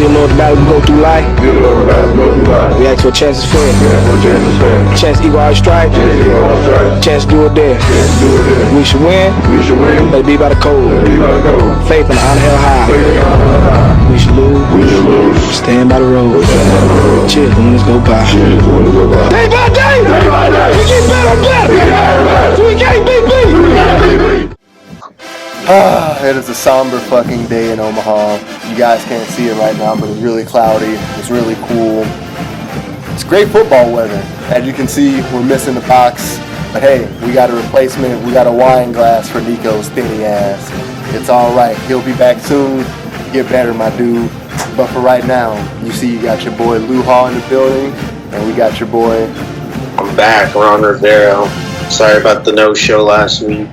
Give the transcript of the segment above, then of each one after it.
Didn't know what the battle would go through life. We asked for a chance is fair. Chance to equal our stripe. Chance to do it there. We should win. But be by the code. Faith and honor held high. We should lose. Stand by the road. Cheers when winners go by. Day by day. We get better and better. We can't beat. It is a somber fucking day in Omaha. You guys can't see it right now, but it's really cloudy. It's really cool. It's great football weather. As you can see, we're missing the box. But hey, we got a replacement. We got a wine glass for Nico's thinny ass. It's alright. He'll be back soon. Get better, my dude. But for right now, you see you got your boy Lou Hall in the building. And we got your boy... I'm back, Ron Rivero. Sorry about the no-show last week.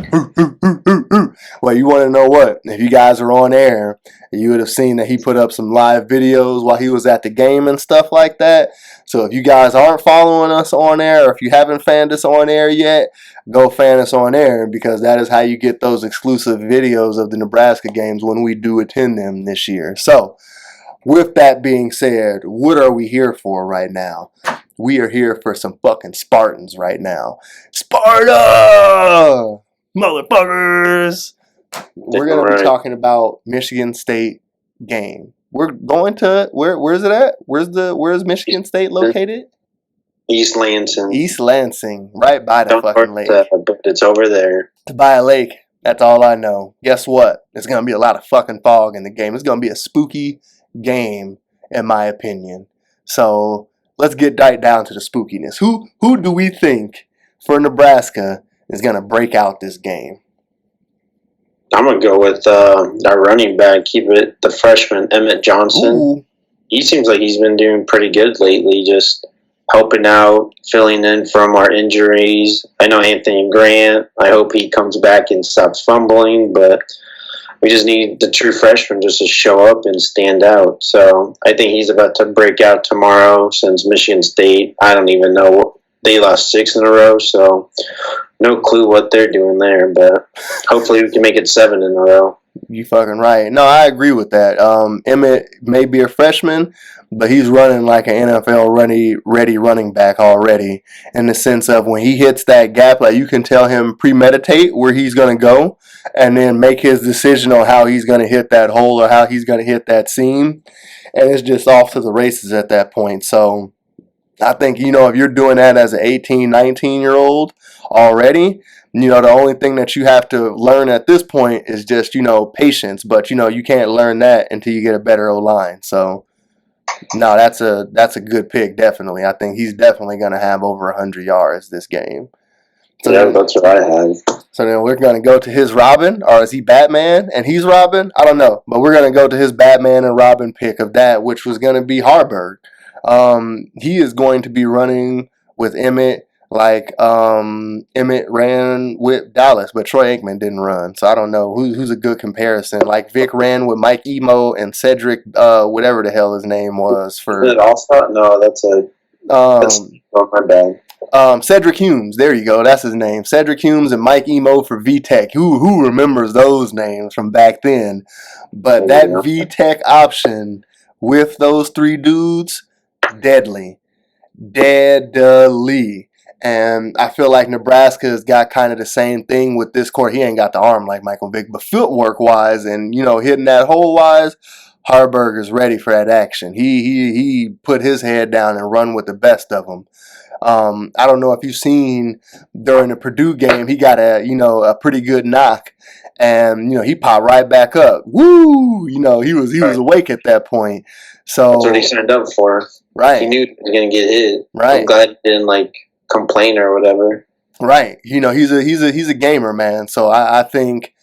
Well, you want to know what? If you guys are on air, you would have seen that he put up some live videos while he was at the game and stuff like that. So if you guys aren't following us on air, or if you haven't fanned us on air yet, go fan us on air, because that is how you get those exclusive videos of the Nebraska games when we do attend them this year. So with that being said, what are we here for right now? We are here for some fucking Spartans right now. Sparta! Motherfuckers! We're going to be talking about Michigan State game. We're going to, where's it at? Where's Michigan State located? East Lansing. East Lansing, right by the fucking lake. But it's over there. It's by a lake. That's all I know. Guess what? There's going to be a lot of fucking fog in the game. It's going to be a spooky game, in my opinion. So... let's get right down to the spookiness. Who do we think for Nebraska is going to break out this game? I'm going to go with our running back, keep it the freshman, Emmett Johnson. Ooh. He seems like he's been doing pretty good lately, just helping out, filling in from our injuries. I know Anthony Grant. I hope he comes back and stops fumbling, but we just need the true freshman just to show up and stand out. So I think he's about to break out tomorrow since Michigan State, I don't even know. They lost 6 in a row, so no clue what they're doing there. But hopefully we can make it 7 in a row. You fucking right. No, I agree with that. Emmett may be a freshman, but he's running like an NFL ready running back already, in the sense of when he hits that gap, like you can tell him premeditate where he's going to go and then make his decision on how he's going to hit that hole or how he's going to hit that seam. And it's just off to the races at that point. So I think, if you're doing that as an 18, 19-year-old already, the only thing that you have to learn at this point is just, patience. But, you can't learn that until you get a better O-line. So, no, that's a good pick, definitely. I think he's definitely going to have over 100 yards this game. So yeah, that's what I have. So then we're going to go to his Robin, or is he Batman and he's Robin? I don't know. But we're going to go to his Batman and Robin pick of that, which was going to be Harburg. He is going to be running with Emmett like Emmett ran with Dallas, but Troy Aikman didn't run. So I don't know who's a good comparison. Like Vic ran with Mike Emo and Cedric, whatever the hell his name was. For is it Allstott? No, that's my bad. Cedric Humes, there you go, that's his name. Cedric Humes and Mike Emo for VTech. Who remembers those names from back then? But that VTech option with those 3 dudes, deadly. And I feel like Nebraska's got kind of the same thing with this court. He ain't got the arm like Michael Vick, but footwork wise and hitting that hole wise, Harburg is ready for that action. He put his head down and run with the best of them. I don't know if you've seen during the Purdue game, he got a pretty good knock, and he popped right back up. Woo! He was awake at that point. So that's what he signed up for. Right. He knew he was gonna get hit. Right. I'm glad he didn't complain or whatever. Right. He's a gamer, man. So I think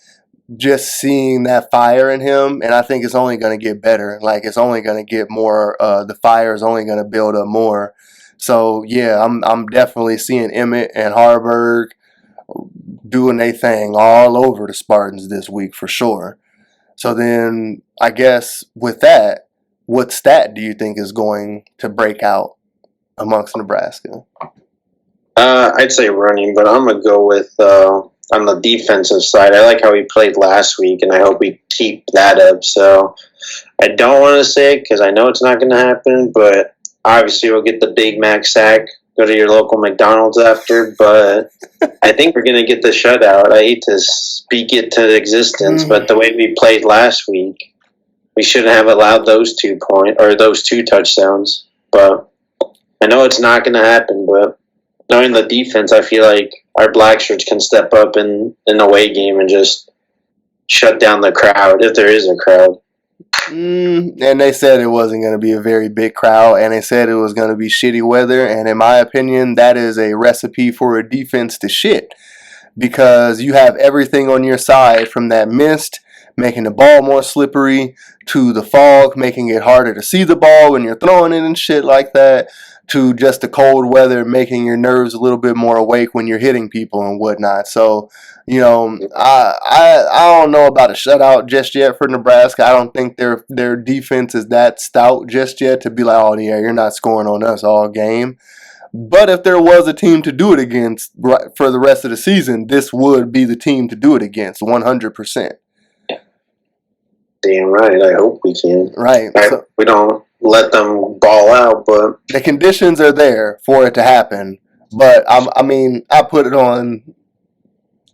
just seeing that fire in him, and I think it's only going to get better. Like it's only going to get more. The fire is only going to build up more. So yeah, I'm definitely seeing Emmett and Harburg doing their thing all over the Spartans this week for sure. So then I guess with that, what stat do you think is going to break out amongst Nebraska? I'd say running, but I'm going to go with on the defensive side. I like how he played last week, and I hope we keep that up. So I don't want to say it because I know it's not going to happen, but obviously we'll get the Big Mac sack, go to your local McDonald's after, but I think we're going to get the shutout. I hate to speak it to existence, but the way we played last week, we shouldn't have allowed those 2 touchdowns. But I know it's not going to happen, but knowing the defense, I feel like our black shirts can step up in an away game and just shut down the crowd, if there is a crowd. And they said it wasn't going to be a very big crowd, and they said it was going to be shitty weather, and in my opinion, that is a recipe for a defense to shit, because you have everything on your side, from that mist making the ball more slippery, to the fog making it harder to see the ball when you're throwing it and shit like that, to just the cold weather making your nerves a little bit more awake when you're hitting people and whatnot. So, you know, I don't know about a shutout just yet for Nebraska. I don't think their defense is that stout just yet to be like, oh yeah, you're not scoring on us all game. But if there was a team to do it against for the rest of the season, this would be the team to do it against, 100%. Damn right. I hope we can. Right. So, we don't let them ball out, but the conditions are there for it to happen. But I mean, I put it on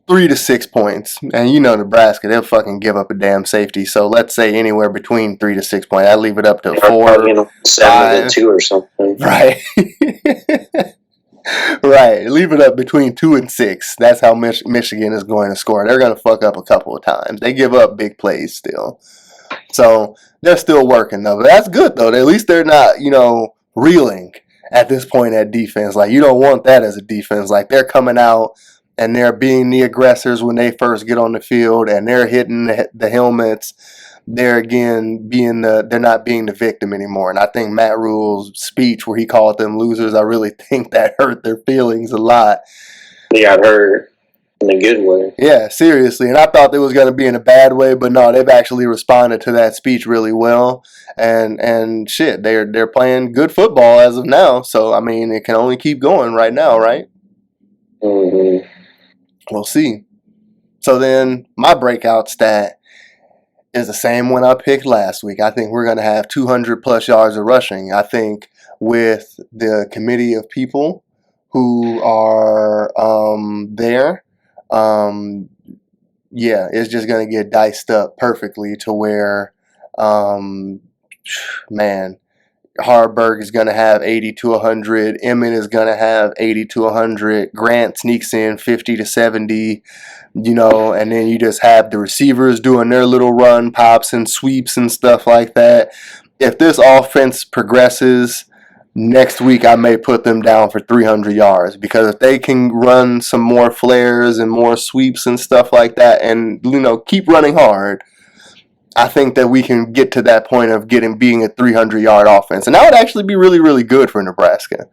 3 to 6 points, and you know Nebraska, they'll fucking give up a damn safety. So let's say anywhere between 3 to 6 points. I leave it up to 4, 7 to 2 or something. Right. Right. Leave it up between 2 and 6. That's how Michigan is going to score. They're going to fuck up a couple of times. They give up big plays still. So they're still working, though. But that's good, though. At least they're not, reeling at this point at defense. Like, you don't want that as a defense. Like, they're coming out and they're being the aggressors when they first get on the field, and they're hitting the helmets. They're again they're not being the victim anymore. And I think Matt Rule's speech where he called them losers, I really think that hurt their feelings a lot. They got hurt in a good way. Yeah, seriously. And I thought it was going to be in a bad way, but no, they've actually responded to that speech really well. And shit, they're playing good football as of now. So I mean, it can only keep going right now, right? Mm-hmm. We'll see. So then my breakout stat is the same one I picked last week. I think we're going to have 200 plus yards of rushing. I think with the committee of people who are there, it's just going to get diced up perfectly to where, Harburg is going to have 80 to 100. Emmett is going to have 80 to 100. Grant sneaks in 50 to 70. And then you just have the receivers doing their little run pops and sweeps and stuff like that. If this offense progresses next week, I may put them down for 300 yards, because if they can run some more flares and more sweeps and stuff like that and, keep running hard, I think that we can get to that point of being a 300-yard offense. And that would actually be really, really good for Nebraska.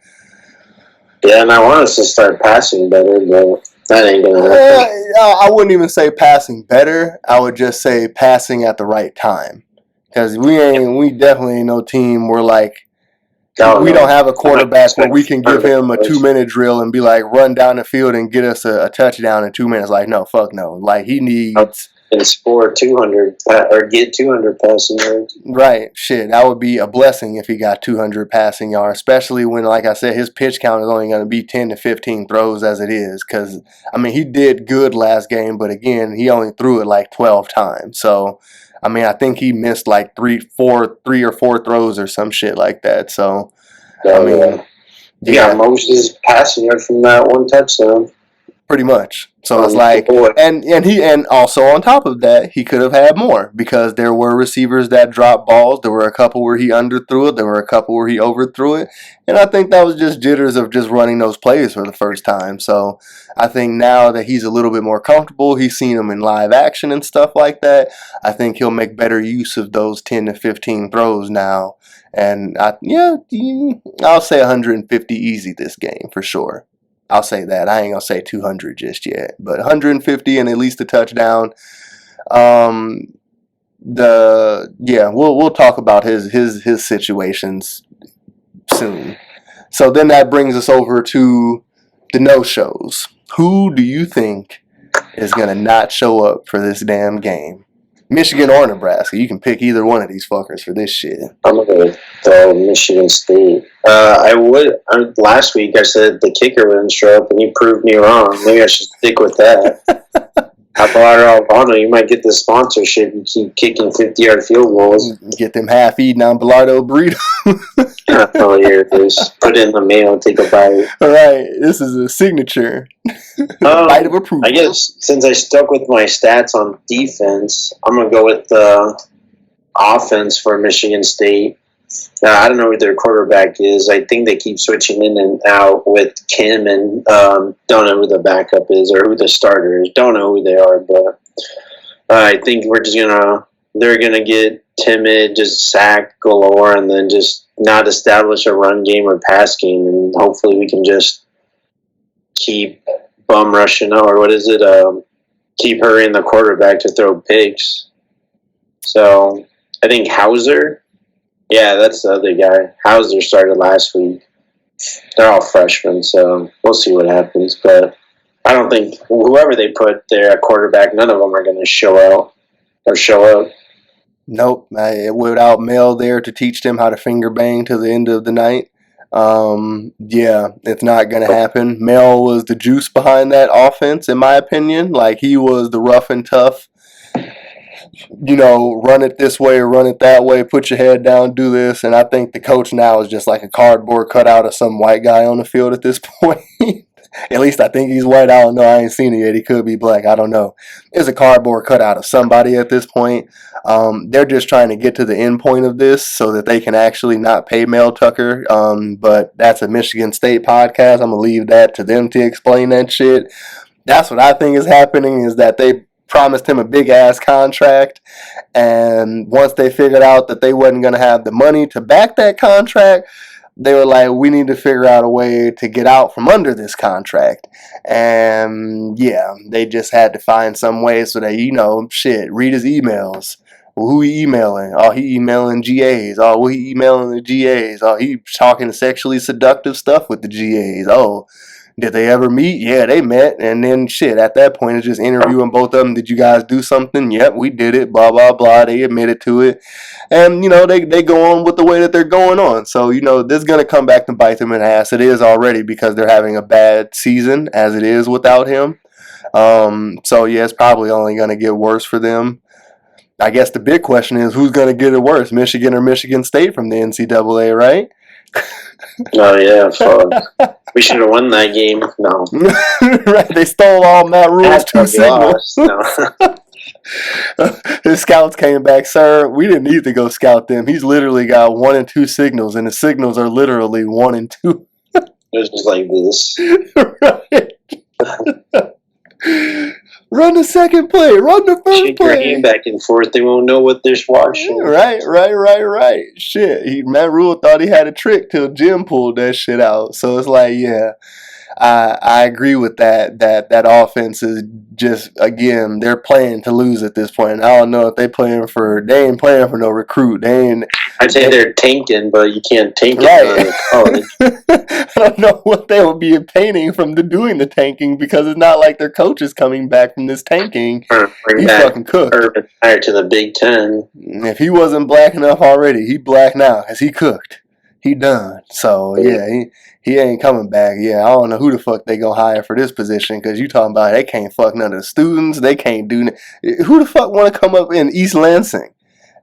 Yeah, and I want us to start passing better, but that ain't going to happen. I wouldn't even say passing better. I would just say passing at the right time. Because we definitely ain't no team where, we don't have a quarterback where we can give him a 2-minute drill and be like, run down the field and get us a touchdown in 2 minutes. Like, no, fuck no. Like, he needs... And score 200 or get 200 passing yards. Right. Shit, that would be a blessing if he got 200 passing yards, especially when, like I said, his pitch count is only going to be 10 to 15 throws as it is. Because, he did good last game, but again, he only threw it 12 times. So, I think he missed 3 or 4 throws or some shit like that. So, He got most of his passing yards from that one touchdown. Pretty much. So it's and also on top of that, he could have had more, because there were receivers that dropped balls. There were a couple where he underthrew it. There were a couple where he overthrew it. And I think that was just jitters of just running those plays for the first time. So I think now that he's a little bit more comfortable, he's seen them in live action and stuff like that, I think he'll make better use of those 10 to 15 throws now. And I'll say 150 easy this game for sure. I'll say that. I ain't gonna say 200 just yet, but 150 and at least a touchdown. We'll talk about his situations soon. So then that brings us over to the no-shows. Who do you think is gonna not show up for this damn game? Michigan or Nebraska. You can pick either one of these fuckers for this shit. I'm gonna go with Michigan State. Last week I said the kicker wouldn't show up, and you proved me wrong. Maybe I should stick with that. Alvano, you might get the sponsorship. You keep kicking 50-yard field goals. Get them half-eaten on Bilardo burrito. Oh, here it is. Put it in the mail. Take a bite. All right, this is a signature. Bite of approval. I guess since I stuck with my stats on defense, I'm gonna go with the offense for Michigan State. I don't know who their quarterback is. I think they keep switching in and out with Kim, and don't know who the backup is or who the starter is. Don't know who they are, but I think they're gonna get timid, just sack galore, and then just not establish a run game or pass game, and hopefully we can just keep bum rushing or what is it? Keep hurrying the quarterback to throw picks. So I think Hauser. Yeah, that's the other guy. Hauser started last week. They're all freshmen, so we'll see what happens. But I don't think whoever they put there at quarterback, none of them are going to show out or show up. Nope. Without Mel there to teach them how to finger bang to the end of the night, yeah, it's not going to happen. Mel was the juice behind that offense, in my opinion. Like, he was the rough and tough, run it this way or run it that way, put your head down, do this. And I think the coach now is just like a cardboard cutout of some white guy on the field at this point. At least I think he's white. I don't know. I ain't seen it yet. He could be black. I don't know. It's a cardboard cutout of somebody at this point. They're just trying to get to the end point of this so that they can actually not pay Mel Tucker. But that's a Michigan State podcast. I'm going to leave that to them to explain that shit. That's what I think is happening, is that they promised him a big-ass contract, and once they figured out that they wasn't going to have the money to back that contract, they were like, we need to figure out a way to get out from under this contract. And, yeah, they just had to find some way so that, read his emails. Well, who he emailing? Oh, he emailing GAs. Oh, well, he emailing the GAs. Oh, he talking sexually seductive stuff with the GAs. Oh, did they ever meet? Yeah, they met. And then, at that point, it's just interviewing both of them. Did you guys do something? Yep, we did it. Blah, blah, blah. They admitted to it. And, they go on with the way that they're going on. So, this is going to come back to bite them in the ass. It is already, because they're having a bad season as it is without him. So, yeah, it's probably only going to get worse for them. I guess the big question is, who's going to get it worse, Michigan or Michigan State from the NCAA, right? Oh, yeah, fuck. We should have won that game. No. Right, they stole all Matt Rule's 2 signals. No. His scouts came back, sir, we didn't need to go scout them. He's literally got 1 and 2 signals, and the signals are literally 1 and 2. It was just like this. Right. Run the second play. Run the first play. Your game back and forth. They won't know what they're watching. Right. Shit. Matt Rule thought he had a trick till Jim pulled that shit out. So it's like, yeah, I agree with that. That offense is just, again, they're playing to lose at this point. And I don't know if they ain't playing for no recruit. I'd say they're tanking, but you can't tank it. I don't know what they will be obtaining from doing the tanking, because it's not like their coach is coming back from this tanking. He's fucking cooked. Urban Meyer to the Big Ten. If he wasn't black enough already, he black now, because he cooked. He done. So, yeah, he ain't coming back. Yeah, I don't know who the fuck they gonna hire for this position, because you talking about they can't fuck none of the students. They can't do... Who the fuck want to come up in East Lansing?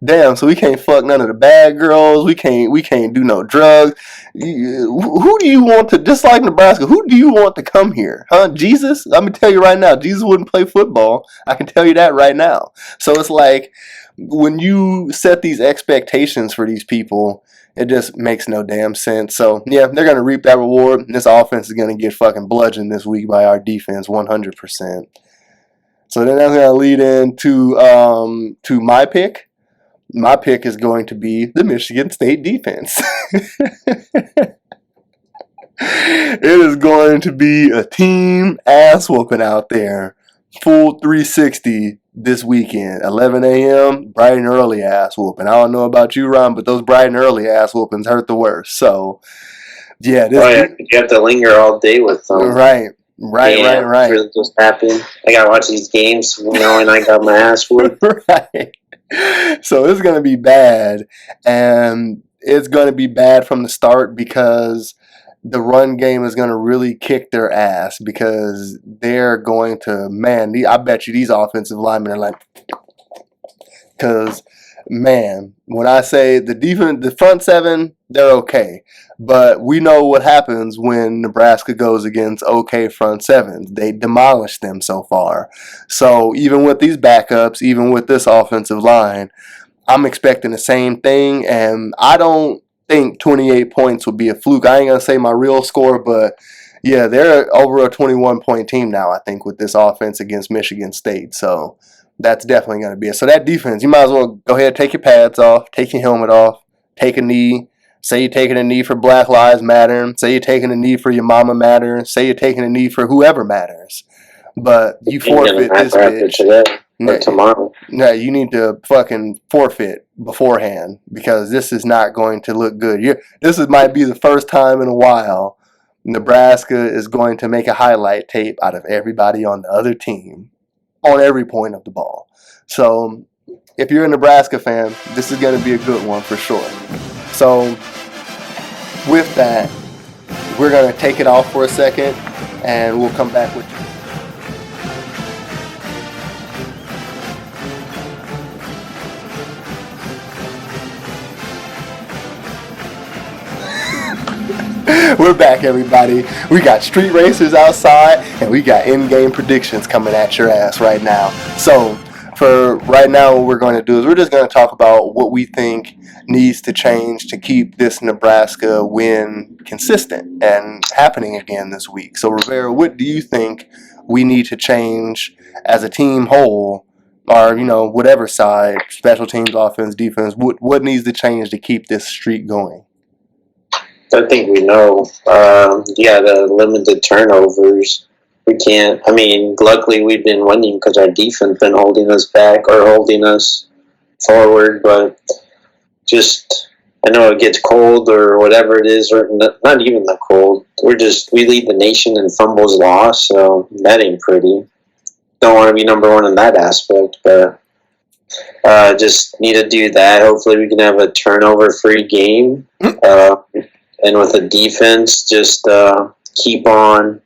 Damn, so we can't fuck none of the bad girls. We can't do no drugs. Who do you want to, just like Nebraska, who do you want to come here? Huh? Jesus? I'm going to tell you right now, Jesus wouldn't play football. I can tell you that right now. So it's like, when you set these expectations for these people, it just makes no damn sense. So, yeah, they're going to reap that reward. This offense is going to get fucking bludgeoned this week by our defense, 100%. So then that's going to lead into to my pick. My pick is going to be the Michigan State defense. It is going to be a team ass whooping out there. Full 360 this weekend. 11 a.m., bright and early ass whooping. I don't know about you, Ron, but those bright and early ass whoopings hurt the worst. So, yeah. You have to linger all day with them. Right. Right. Really just happened. I gotta watch these games, knowing I got my ass whooped. Right. So it's going to be bad, and it's going to be bad from the start because the run game is going to really kick their ass because they're going to, man, I bet you these offensive linemen are like, because, man, when I say the defense, the front seven, they're okay. But we know what happens when Nebraska goes against okay front sevens. They demolish them so far. So even with these backups, even with this offensive line, I'm expecting the same thing. And I don't think 28 points would be a fluke. I ain't going to say my real score, but yeah, they're over a 21-point team now, I think, with this offense against Michigan State. So that's definitely going to be it. So that defense, you might as well go ahead, take your pads off, take your helmet off, take a knee. Say you're taking a knee for Black Lives Matter. Say you're taking a knee for your mama matter. Say you're taking a knee for whoever matters. But you forfeit this bitch. Today or tomorrow. No, you need to fucking forfeit beforehand because this is not going to look good. Might be the first time in a while Nebraska is going to make a highlight tape out of everybody on the other team on every point of the ball. So if you're a Nebraska fan, this is going to be a good one for sure. So with that, we're going to take it off for a second and we'll come back with you. We're back, everybody. We got street racers outside, and we got in-game predictions coming at your ass right now. So, for right now, what we're going to do is we're just going to talk about what we think needs to change to keep this Nebraska win consistent and happening again this week. So, Rivera, what do you think we need to change as a team whole, or, whatever side, special teams, offense, defense, what needs to change to keep this streak going? I think we know. The limited turnovers. We can't. I mean, luckily we've been winning because our defense been holding us back or holding us forward. But just, I know it gets cold or whatever it is, or not even that cold. We lead the nation in fumbles lost, so that ain't pretty. Don't want to be number one in that aspect, but just need to do that. Hopefully we can have a turnover-free game. And with the defense, just keep on,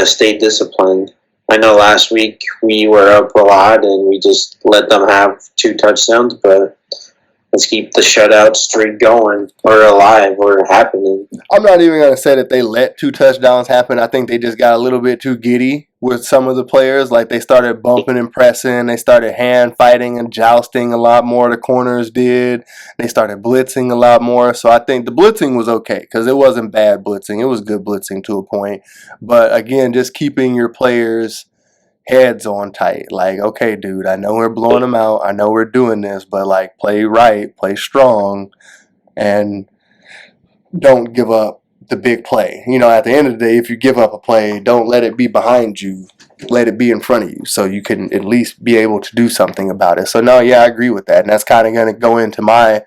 stay disciplined. I know last week we were up a lot and we just let them have 2 touchdowns, but let's keep the shutout streak going or alive or happening. I'm not even going to say that they let 2 touchdowns happen. I think they just got a little bit too giddy with some of the players. Like they started bumping and pressing. They started hand fighting and jousting a lot more. The corners did. They started blitzing a lot more. So I think the blitzing was okay because it wasn't bad blitzing. It was good blitzing to a point. But again, just keeping your players' heads on tight. Like, okay, dude, I know we're blowing them out. I know we're doing this, but like play right, play strong, and don't give up the big play. At the end of the day, if you give up a play, don't let it be behind you. Let it be in front of you so you can at least be able to do something about it. So, no, yeah, I agree with that. And that's kind of going to go into my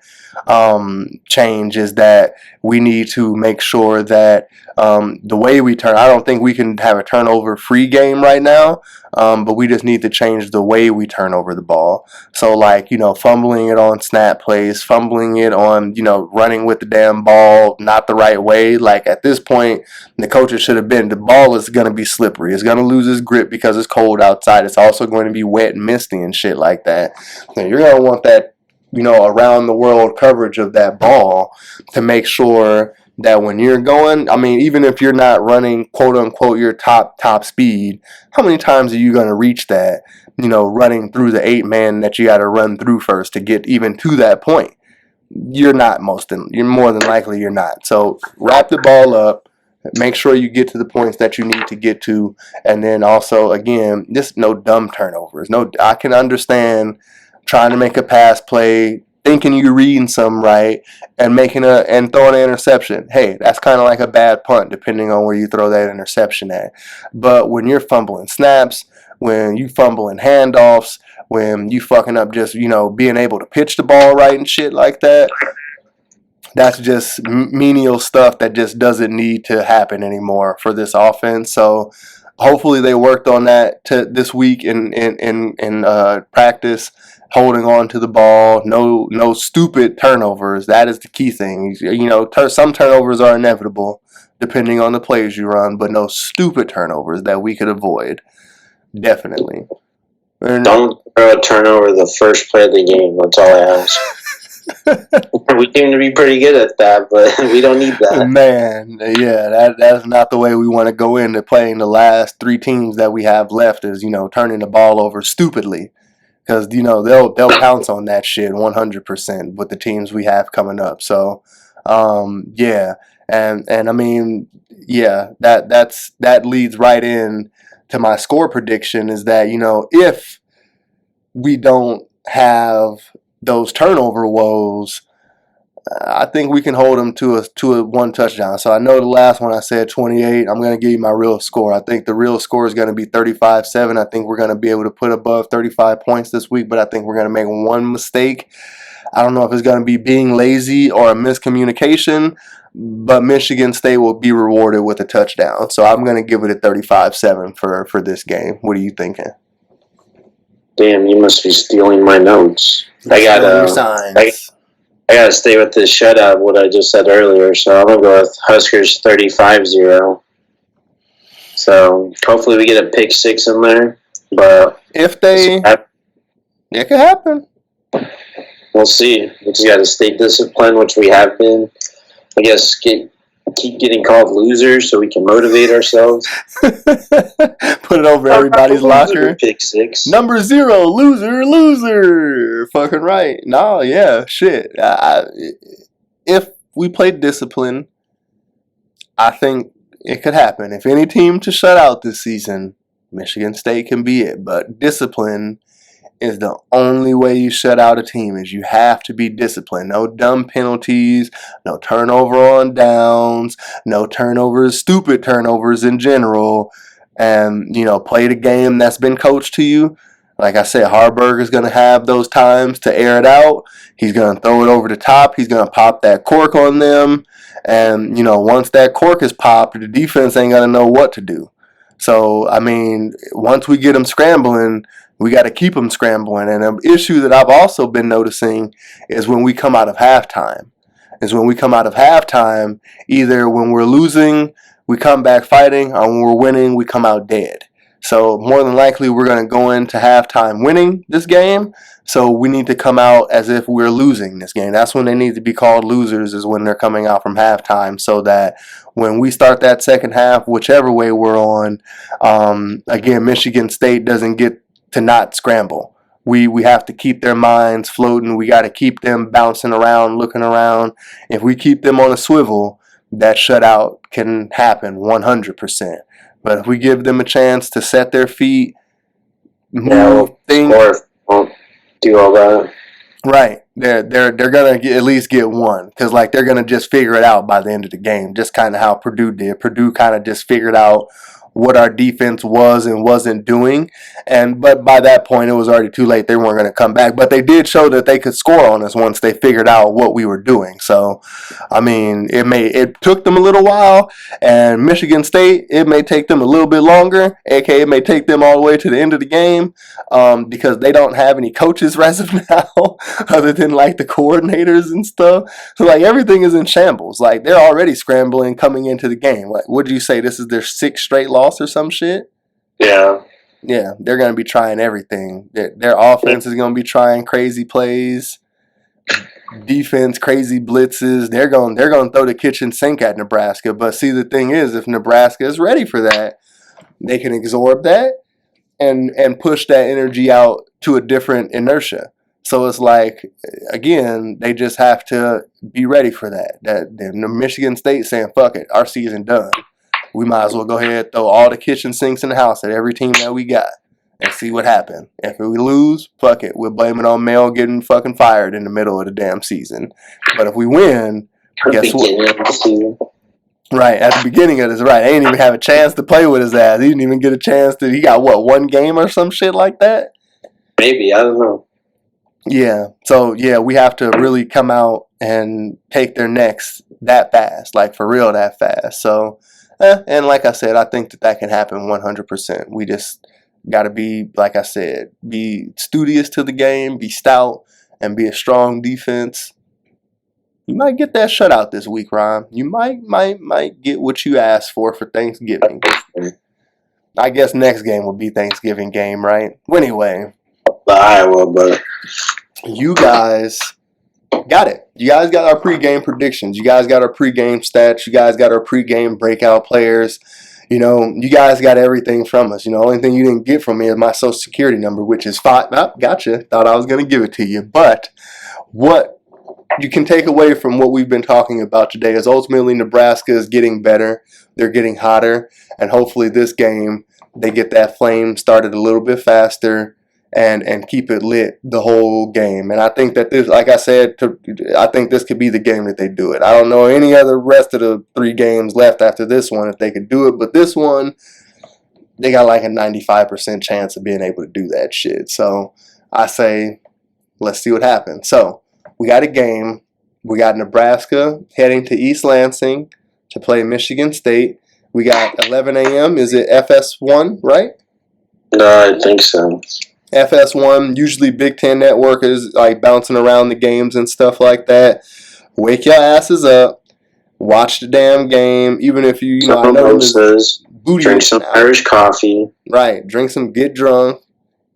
change is that we need to make sure that the way we I don't think we can have a turnover-free game right now, but we just need to change the way we turn over the ball. So, like, fumbling it on snap plays, fumbling it on, running with the damn ball not the right way. Like, at this point, the coaches should have been, the ball is going to be slippery. It's going to lose its grip because it's cold outside. It's also going to be wet and misty and shit like that. So you're going to want that, around the world coverage of that ball to make sure that when you're going, I mean, even if you're not running, quote unquote, your top speed, how many times are you going to reach that, running through the 8-man that you got to run through first to get even to that point? You're more than likely you're not. So wrap the ball up, make sure you get to the points that you need to get to, and then also, again, just no dumb turnovers. I can understand trying to make a pass play, thinking you're reading something right, and throwing an interception. Hey, that's kind of like a bad punt, depending on where you throw that interception at. But when you're fumbling snaps, when you fumbling handoffs, when you fucking up just, being able to pitch the ball right and shit like that, that's just menial stuff that just doesn't need to happen anymore for this offense. So hopefully they worked on that this week in practice, holding on to the ball, no stupid turnovers. That is the key thing. You know, some turnovers are inevitable depending on the plays you run, but no stupid turnovers that we could avoid. Definitely. Don't throw a turnover the first play of the game. That's all I ask. We seem to be pretty good at that, but we don't need that. Man, yeah, that's not the way we want to go into playing the last 3 teams that we have left. Is, you know, turning the ball over stupidly, because, you know, they'll pounce on that shit 100% with the teams we have coming up. So, yeah, and I mean, yeah, that leads right in to my score prediction, is that, you know, if we don't have those turnover woes, I think we can hold them to a 1 touchdown. So I know the last one I said 28. I'm going to give you my real score. I think the real score is going to be 35-7. I think we're going to be able to put above 35 points this week, but I think we're going to make one mistake. I don't know if it's going to be being lazy or a miscommunication, but Michigan State will be rewarded with a touchdown. So I'm going to give it a 35-7 for this game. What are you thinking? Damn, you must be stealing my notes. I gotta stay with this shutout, what I just said earlier, so I'm gonna go with Huskers 35-0. So hopefully we get a pick 6 in there, but it could happen. We'll see. We just gotta stay disciplined, which we have been. I guess keep getting called losers so we can motivate ourselves. Put it over everybody's locker. Pick 6. Number 0, loser. Fucking right. No, yeah, shit. If we play discipline, I think it could happen. If any team to shut out this season, Michigan State can be it. But discipline is the only way you shut out a team. Is you have to be disciplined. No dumb penalties, no turnover on downs, no turnovers, stupid turnovers in general, and, you know, play the game that's been coached to you. Like I said, Harburg is going to have those times to air it out. He's going to throw it over the top. He's going to pop that cork on them. And, you know, once that cork is popped, the defense ain't going to know what to do. So, I mean, once we get them scrambling, we got to keep them scrambling. And an issue that I've also been noticing is when we come out of halftime. Either when we're losing, we come back fighting, or when we're winning, we come out dead. So more than likely, we're going to go into halftime winning this game. So we need to come out as if we're losing this game. That's when they need to be called losers, is when they're coming out from halftime, so that when we start that second half, whichever way we're on, again, Michigan State doesn't get to not scramble. We have to keep their minds floating. We got to keep them bouncing around, looking around. If we keep them on a swivel, that shutout can happen 100%. But if we give them a chance to set their feet, move, think, won't do all that. Right, they're gonna at least get one, because like they're gonna just figure it out by the end of the game, just kind of how Purdue did. Purdue kind of just figured out what our defense was and wasn't doing, but by that point it was already too late. They weren't going to come back, but they did show that they could score on us once they figured out what we were doing. So, I mean, it took them a little while, and Michigan State, it may take them a little bit longer, aka it may take them all the way to the end of the game, because they don't have any coaches as of now, other than like the coordinators and stuff. So like everything is in shambles. Like they're already scrambling coming into the game. Like, what did you say? This is their 6th straight loss or some shit? Yeah, they're going to be trying everything. Their offense is going to be trying crazy plays, defense crazy blitzes. They're going to throw the kitchen sink at Nebraska. But see, the thing is, if Nebraska is ready for that, they can absorb that and push that energy out to a different inertia. So it's like, again, they just have to be ready for that. That Michigan State saying, fuck it, our season done. We might as well go ahead and throw all the kitchen sinks in the house at every team that we got and see what happens. If we lose, fuck it. We'll blame it on Mel getting fucking fired in the middle of the damn season. But if we win, guess what? Right, at the beginning of this, right. They didn't even have a chance to play with his ass. He didn't even get a chance to, he got what, 1 game or some shit like that? Maybe, I don't know. Yeah. So, yeah, we have to really come out and take their necks that fast, like for real that fast. So, and like I said, I think that can happen 100%. We just got to be, like I said, be studious to the game, be stout, and be a strong defense. You might get that shutout this week, Ryan. You might get what you asked for Thanksgiving. I guess next game will be Thanksgiving game, right? Well, anyway. Iowa, but You guys got it. You guys got our pregame predictions. You guys got our pregame stats. You guys got our pregame breakout players. You know, you guys got everything from us. You know, only thing you didn't get from me is my social security number, which is 5. Oh, gotcha. Thought I was going to give it to you. But what you can take away from what we've been talking about today is ultimately Nebraska is getting better. They're getting hotter. And hopefully this game, they get that flame started a little bit faster and keep it lit the whole game. And I think that this, like I said, I think this could be the game that they do it. I don't know any other rest of the 3 games left after this one if they could do it. But this one, they got like a 95% chance of being able to do that shit. So I say, let's see what happens. So we got a game. We got Nebraska heading to East Lansing to play Michigan State. We got 11 a.m. Is it FS1, right? I think so. FS1, usually Big Ten Network is like bouncing around the games and stuff like that. Wake your asses up. Watch the damn game. Even if you know, I know says, drink some Irish coffee. Right. Get drunk,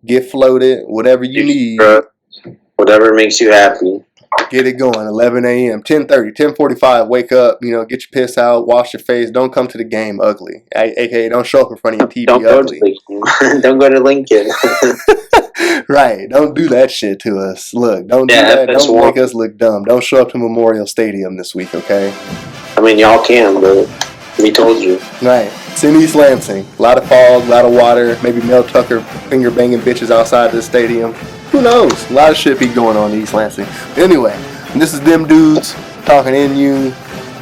get floated, whatever you need. Whatever makes you happy. Get it going. 11 a.m., 10:30, 10:45. Wake up. You know, get your piss out. Wash your face. Don't come to the game ugly. AKA, don't show up in front of your TV ugly. Don't go to Lincoln. Right. Don't do that shit to us. Look, don't do that. Don't make us look dumb. Don't show up to Memorial Stadium this week, okay? I mean, y'all can, but we told you. Right. It's in East Lansing. A lot of fog, a lot of water. Maybe Mel Tucker finger banging bitches outside the stadium. Who knows? A lot of shit be going on in East Lansing. Anyway, this is them dudes talking in you,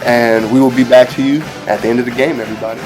and we will be back to you at the end of the game, everybody.